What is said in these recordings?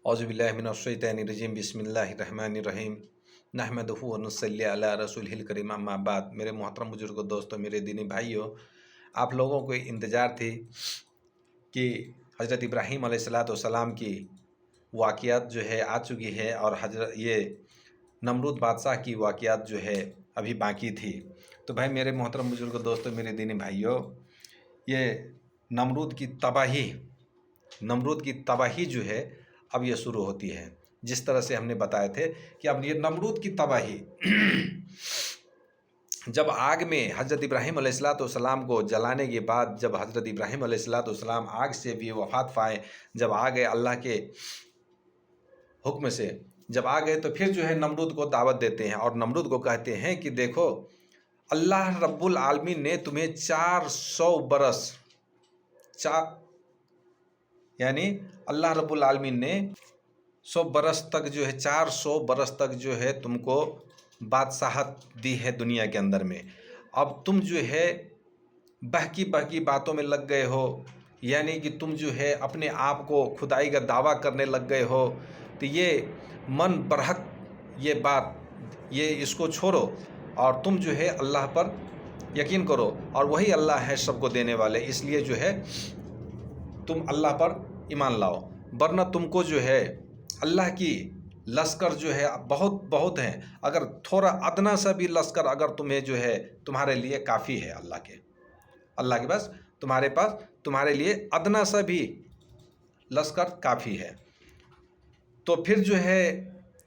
औज़ुबिल्लाहि मिनश्शैतानिर्रजीम बिस्मिल्लाहिर्रहमानिर्रहीम नहमदुहु व नुसल्ली अला रसूलिहिल करीम अम्मा बाद। मेरे मोहतरम बुजुर्गों, दोस्तों, मेरे दीनी भाइयों, आप लोगों को इंतज़ार थी कि हज़रत इब्राहीम अलैहिस्सलाम की वाक़ियात जो है आ चुकी है और ये नमरूद बादशाह की वाक़ियात जो है अभी बाकी थी। तो भाई मेरे मोहतरम बुजुर्गों, दोस्तों, मेरे दीनी भाइयों, ये नमरूद की तबाही जो है अब ये शुरू होती है। जिस तरह से हमने बताए थे कि अब ये नमरूद की तबाही जब आग में हज़रत इब्राहीम अलैहिस्सलाम को जलाने के बाद, जब हज़रत इब्राहीम अलैहिस्सलाम आग से भी वफ़ात पाए, जब आ गए अल्लाह के हुक्म से, जब आ गए तो फिर जो है नमरूद को दावत देते हैं और नमरूद को कहते हैं कि देखो, अल्लाह रब्बुल आलमीन ने तुम्हें 400 बरस यानी अल्लाह रब्बुल आलमीन ने 100 बरस तक जो है 400 बरस तक जो है तुमको बादशाहत दी है दुनिया के अंदर में। अब तुम जो है बहकी बहकी बातों में लग गए हो, यानी कि तुम जो है अपने आप को खुदाई का दावा करने लग गए हो। तो ये मन बरहक ये बात, ये इसको छोड़ो और तुम जो है अल्लाह पर यकीन करो, और वही अल्लाह है सबको देने वाले। इसलिए जो है तुम अल्लाह पर ईमान लाओ, वरना तुमको जो है अल्लाह की लश्कर जो है बहुत बहुत हैं। अगर थोड़ा अदना सा भी लश्कर अगर तुम्हें जो है तुम्हारे लिए काफ़ी है, अल्लाह के पास तुम्हारे लिए अदना सा भी लश्कर काफ़ी है। तो फिर जो है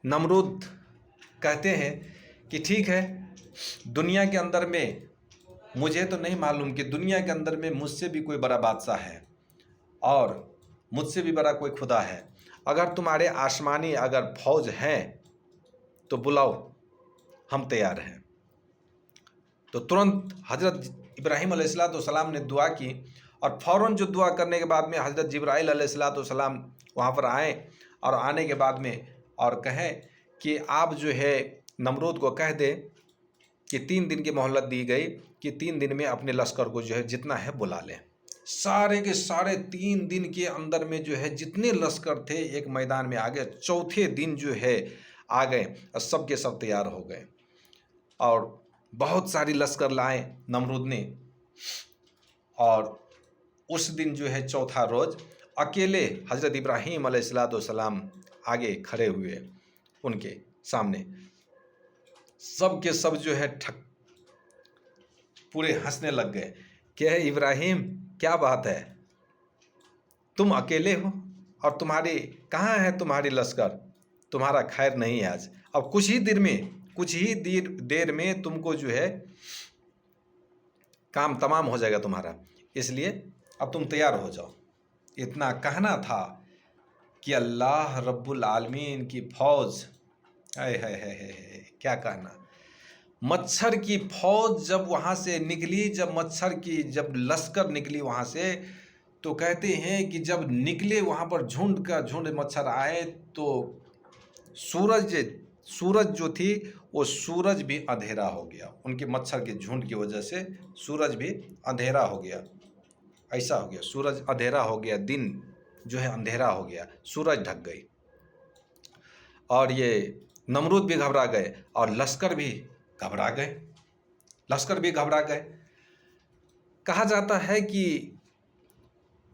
नमरूद कहते हैं कि ठीक है, दुनिया के अंदर में मुझे तो नहीं मालूम कि दुनिया के अंदर में मुझसे भी कोई बड़ा बादशाह है और मुझसे भी बड़ा कोई खुदा है। अगर तुम्हारे आसमानी अगर फौज हैं तो बुलाओ, हम तैयार हैं। तो तुरंत हज़रत इब्राहीम अलैहिस्सलाम ने दुआ की और फ़ौरन जो दुआ करने के बाद में हज़रत जिब्राईल अलैहिस्सलाम वहाँ पर आए और आने के बाद में और कहें कि आप जो है नमरूद को कह दे कि 3 दिन की मोहलत दी गई कि 3 दिन में अपने लश्कर को जो है जितना है बुला लें। सारे के सारे 3 दिन के अंदर में जो है जितने लश्कर थे एक मैदान में आ गए। चौथे दिन जो है आ गए और सब के सब तैयार हो गए और बहुत सारी लश्कर लाए नमरूद ने। और उस दिन जो है चौथा रोज़ अकेले हज़रत इब्राहीम अलैहिस्सलाम आगे खड़े हुए, उनके सामने सब के सब जो है पूरे हंसने लग गए। क्या है इब्राहीम, क्या बात है, तुम अकेले हो और कहाँ है तुम्हारी लश्कर? तुम्हारा खैर नहीं है आज। अब कुछ ही देर में तुमको जो है काम तमाम हो जाएगा तुम्हारा, इसलिए अब तुम तैयार हो जाओ। इतना कहना था कि अल्लाह रब्बुल आलमीन की फौज, है क्या कहना, मच्छर की फौज जब वहाँ से निकली, जब लश्कर निकली वहाँ से, तो कहते हैं कि जब निकले वहाँ पर झुंड का झुंड मच्छर आए तो सूरज जो थी वो सूरज भी अंधेरा हो गया। उनके मच्छर के झुंड की वजह से सूरज भी अंधेरा हो गया। ऐसा हो गया, सूरज अंधेरा हो गया, दिन जो है अंधेरा हो गया, सूरज ढक गई और ये नमरूद भी घबरा गए और लश्कर भी घबरा गए। कहा जाता है कि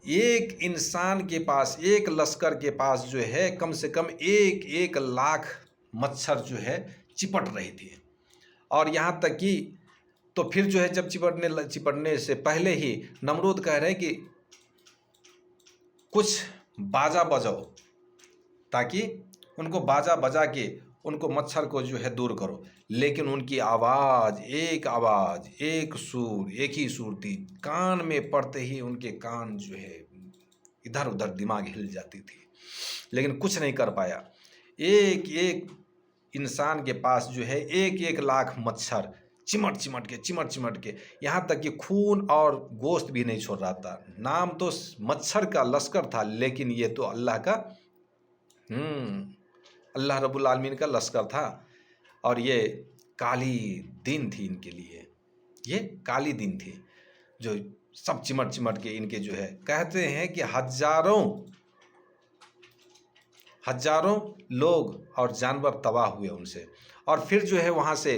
एक इंसान के पास, एक लश्कर के पास जो है कम से कम 1,00,000 मच्छर जो है चिपट रही थी। और यहाँ तक कि तो फिर जो है जब चिपटने से पहले ही नमरूद कह रहे कि कुछ बाजा बजाओ, ताकि उनको बाजा बजा के उनको मच्छर को जो है दूर करो। लेकिन उनकी आवाज़, एक सुर, एक ही सुर थी। कान में पड़ते ही उनके कान जो है इधर उधर दिमाग हिल जाती थी, लेकिन कुछ नहीं कर पाया। एक इंसान के पास जो है 1,00,000 मच्छर चिमट के यहाँ तक कि खून और गोश्त भी नहीं छोड़ रहा था। नाम तो मच्छर का लश्कर था, लेकिन ये तो अल्लाह रब्बुल आलमीन का लश्कर था। और ये काली दिन थी इनके लिए, ये काली दिन थी जो सब चिमट के इनके जो है, कहते हैं कि हजारों लोग और जानवर तबाह हुए उनसे। और फिर जो है वहाँ से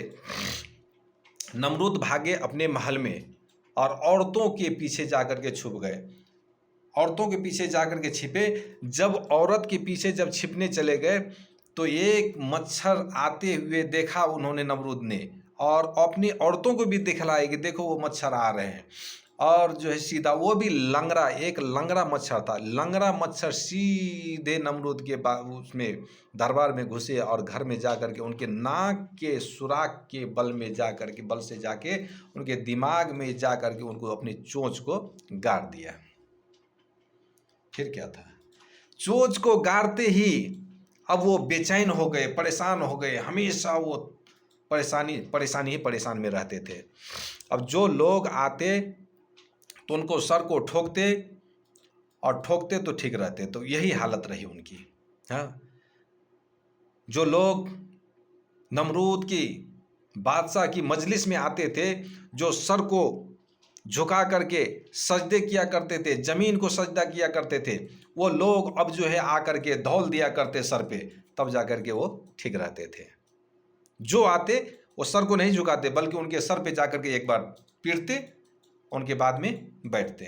नमरूद भागे अपने महल में और औरतों के पीछे जाकर के छुप गए। औरतों के पीछे जाकर के छिपे। जब औरत के पीछे जब छिपने चले गए तो एक मच्छर आते हुए देखा उन्होंने नमरूद ने, और अपनी औरतों को भी दिखलाए कि देखो वो मच्छर आ रहे हैं। और जो है सीधा वो भी लंगड़ा, एक लंगड़ा मच्छर था। लंगड़ा मच्छर सीधे नमरूद के उसमें दरबार में घुसे और घर में जाकर के उनके नाक के सुराख के बल में जाकर के, बल से जाके उनके दिमाग में जाकर के उनको अपनी चोंच को गाड़ दिया। फिर क्या था, चोंच को गाड़ते ही अब वो बेचैन हो गए, परेशान हो गए। हमेशा वो परेशानी ही परेशान में रहते थे। अब जो लोग आते तो उनको सर को ठोकते, और ठोकते तो ठीक रहते। तो यही हालत रही उनकी। हाँ, जो लोग नमरूद की बादशाह की मजलिस में आते थे, जो सर को झुका करके सजदे किया करते थे, जमीन को सजदा किया करते थे, वो लोग अब जो है आकर के धौल दिया करते सर पे, तब जाकर के वो ठीक रहते थे। जो आते वो सर को नहीं झुकाते, बल्कि उनके सर पे जाकर के एक बार पीटते, उनके बाद में बैठते,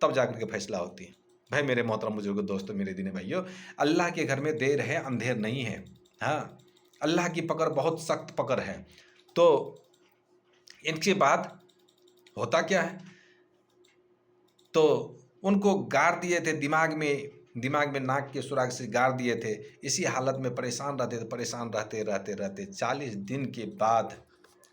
तब जाकर के फैसला होती है। भाई मेरे मोहतरम बुजुर्ग दोस्तों, मेरे दीनी भाइयों, अल्लाह के घर में देर है अंधेर नहीं है। हाँ, अल्लाह की पकड़ बहुत सख्त पकड़ है। तो इनके बाद होता क्या है, तो उनको गाड़ दिए थे दिमाग में नाक के सुराख से गाड़ दिए थे। इसी हालत में परेशान रहते थे। परेशान रहते 40 दिन के बाद,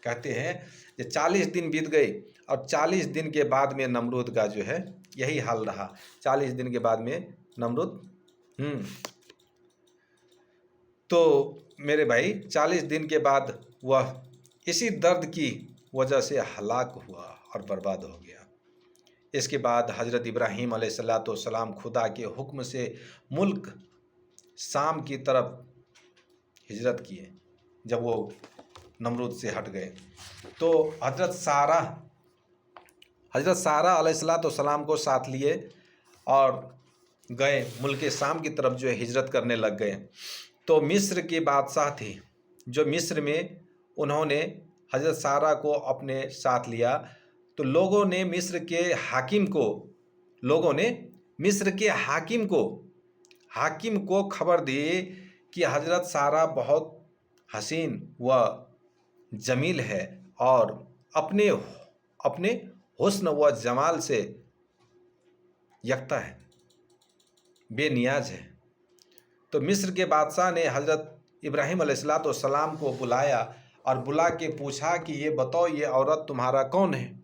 कहते हैं कि 40 दिन बीत गए, और 40 दिन के बाद में नमरूद का जो है यही हाल रहा। 40 दिन के बाद में नमरूद तो मेरे भाई 40 दिन के बाद वह इसी दर्द की वजह से हलाक हुआ और बर्बाद हो गया। इसके बाद हज़रत इब्राहीम अलैहिस्सलाम खुदा के हुक्म से मुल्क शाम की तरफ हिजरत किए। जब वो नमरूद से हट गए तो हज़रत सारा अलैहिस्सलाम को साथ लिए और गए मुल्क शाम की तरफ जो है हिजरत करने लग गए। तो मिस्र के बादशाह थे, जो मिस्र में उन्होंने हज़रत सारा को अपने साथ लिया। तो लोगों ने मिस्र के हाकिम को खबर दी कि हज़रत सारा बहुत हसीन व जमील है और अपने हुस्न व जमाल से यकता है, बेनियाज है। तो मिस्र के बादशाह ने हज़रत इब्राहीम अलैहिस्सलाम को बुलाया और बुला के पूछा कि ये बताओ, ये औरत तुम्हारा कौन है?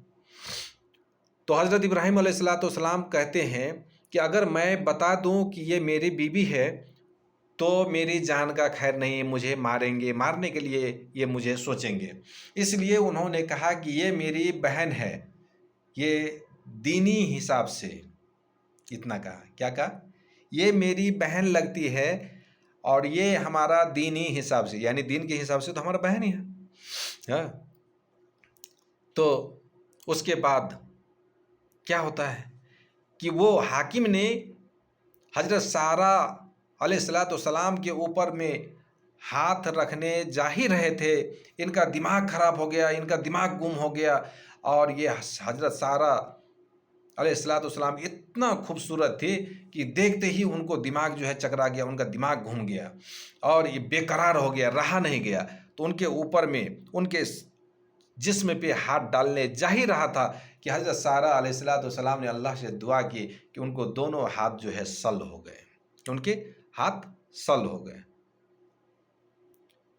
तो हज़रत इब्राहीम अलैहिस्सलाम कहते हैं कि अगर मैं बता दूं कि ये मेरी बीबी है तो मेरी जान का खैर नहीं, मुझे मारेंगे, मारने के लिए ये मुझे सोचेंगे। इसलिए उन्होंने कहा कि ये मेरी बहन है। ये दीनी हिसाब से इतना कहा। क्या कहा? ये मेरी बहन लगती है और ये हमारा दीनी हिसाब से, यानी दीन के हिसाब से तो हमारा बहन ही है। हाँ, तो उसके बाद क्या होता है कि वो हाकिम ने हज़रत सारा अलैहिस्सलाम के ऊपर में हाथ रखने जा ही रहे थे, इनका दिमाग खराब हो गया, इनका दिमाग गुम हो गया। और ये हज़रत सारा अलैहिस्सलाम इतना खूबसूरत थी कि देखते ही उनको दिमाग जो है चकरा गया, उनका दिमाग घूम गया और ये बेकरार हो गया, रहा नहीं गया। तो उनके ऊपर में, उनके जिस्म पे हाथ डालने जा ही रहा था कि हज़रत सारा अलैहिस्सलाम ने अल्लाह से दुआ की कि उनको दोनों हाथ जो है सल हो गए, उनके हाथ सल हो गए।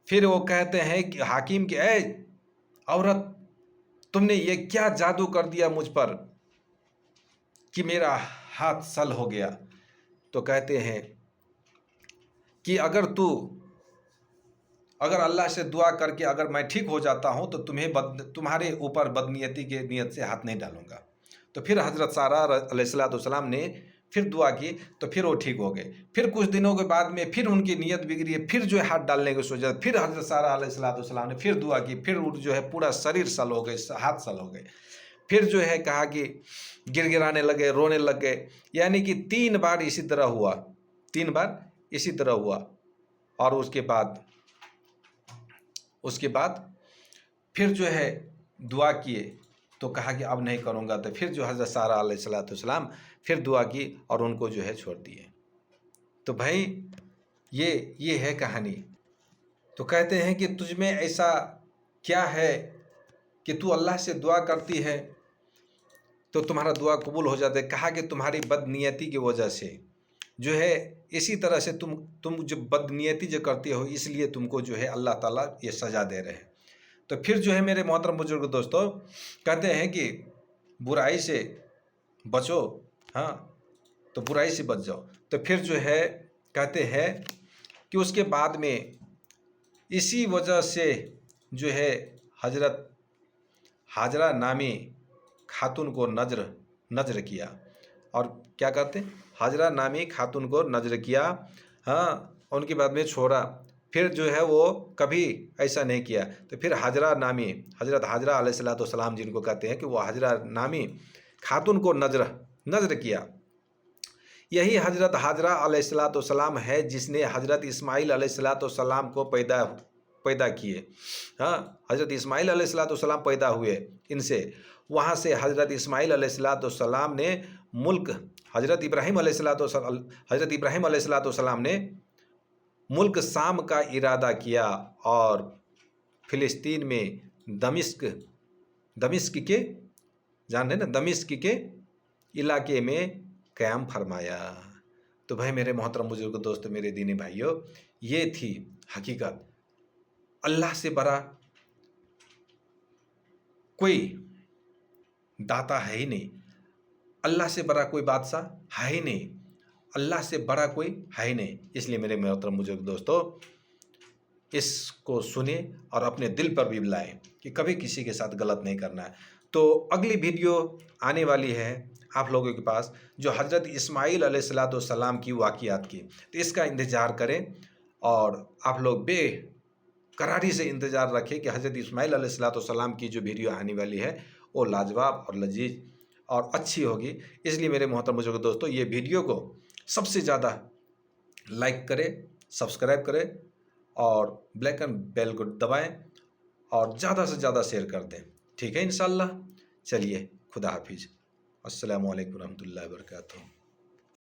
फिर वो कहते हैं कि हाकिम के, ऐ औरत, तुमने ये क्या जादू कर दिया मुझ पर कि मेरा हाथ सल हो गया? तो कहते हैं कि अगर अल्लाह से दुआ करके अगर मैं ठीक हो जाता हूँ तो तुम्हारे ऊपर बदनीयती के नियत से हाथ नहीं डालूंगा। तो फिर हज़रत सारा अलैहिस्सलाम ने फिर दुआ की, तो फिर वो ठीक हो गए। फिर कुछ दिनों के बाद में फिर उनकी नीयत बिगड़ी है, फिर जो है हाथ डालने की सोचा। फिर हज़रत सारा अलैहिस्सलाम ने फिर दुआ की, फिर जो है पूरा शरीर सल हो गए, हाथ सल हो गए। फिर जो है कहा कि गिड़गिड़ाने लगे, रोने लग गए। यानी कि 3 बार इसी तरह हुआ, 3 बार इसी तरह हुआ। और उसके बाद फिर जो है दुआ किए तो कहा कि अब नहीं करूँगा, तो फिर जो हज़रत सारा अलैहिस्सलाम फिर दुआ की और उनको जो है छोड़ दिए। तो भाई ये है कहानी। तो कहते हैं कि तुझ में ऐसा क्या है कि तू अल्लाह से दुआ करती है तो तुम्हारा दुआ कबूल हो जाता है। कहा कि तुम्हारी बदनीयती की वजह से जो है, इसी तरह से तुम जो बदनीयती जो करती हो इसलिए तुमको जो है अल्लाह ताला ये सज़ा दे रहे हैं। तो फिर जो है मेरे मोहतरम बुजुर्ग दोस्तों, कहते हैं कि बुराई से बचो, हाँ, तो बुराई से बच जाओ। तो फिर जो है कहते हैं कि उसके बाद में इसी वजह से जो है हजरत हाजरा नामी खातून को नजर किया। और क्या कहते हैं, हाजरा नामी खातून को नजर किया, हाँ, उनके बाद में छोड़ा। फिर जो है वो कभी ऐसा नहीं किया। तो फिर हाजरा नामी हजरत हाजरा अलैहिस्सलाम जिनको कहते हैं कि वो हाजरा नामी खातून को नजर किया। यही हजरत हाजरा अलैहिस्सलाम है जिसने हजरत इस्माइल अलैहिस्सलाम को पैदा किए। हाँ, हजरत इस्माइल अलैहिस्सलाम पैदा हुए इनसे। वहाँ से हजरत इस्माइल अलैहिस्सलाम ने मुल्क हजरत इब्राहीम अलैहिस्सलाम ने मुल्क शाम का इरादा किया और फ़िलिस्तीन में दमिश्क के जान रहे ना, दमिश्क के इलाके में क़याम फरमाया। तो भाई मेरे मोहतरम बुजुर्ग दोस्त, मेरे दीनी भाइयों, ये थी हकीकत। अल्लाह से बड़ा कोई दाता है ही नहीं, अल्लाह से बड़ा कोई बादशाह है ही नहीं, अल्लाह से बड़ा कोई है ही नहीं। इसलिए मेरे मोहतरम बुजुर्ग दोस्तों, इसको सुने और अपने दिल पर भी लाएं कि कभी किसी के साथ गलत नहीं करना है। तो अगली वीडियो आने वाली है आप लोगों के पास, जो हज़रत इस्माइल अलैहिस्सलाम की वाक़ियात की। तो इसका इंतज़ार करें और आप लोग बेकरारी से इंतज़ार रखें कि हज़रत इस्माइल अलैहिस्सलाम की जो वीडियो आने वाली है वो लाजवाब और लजीज और अच्छी होगी। इसलिए मेरे मोहतरम बुजुर्ग दोस्तों, ये वीडियो को सबसे ज़्यादा लाइक करें, सब्सक्राइब करें और ब्लैक एंड बेल को दबाएं और ज़्यादा से ज़्यादा शेयर कर दें। ठीक है इंशाअल्लाह। चलिए, खुदा हाफिज़। अस्सलामु अलैकुम रहमतुल्लाहि व बरकातुहू।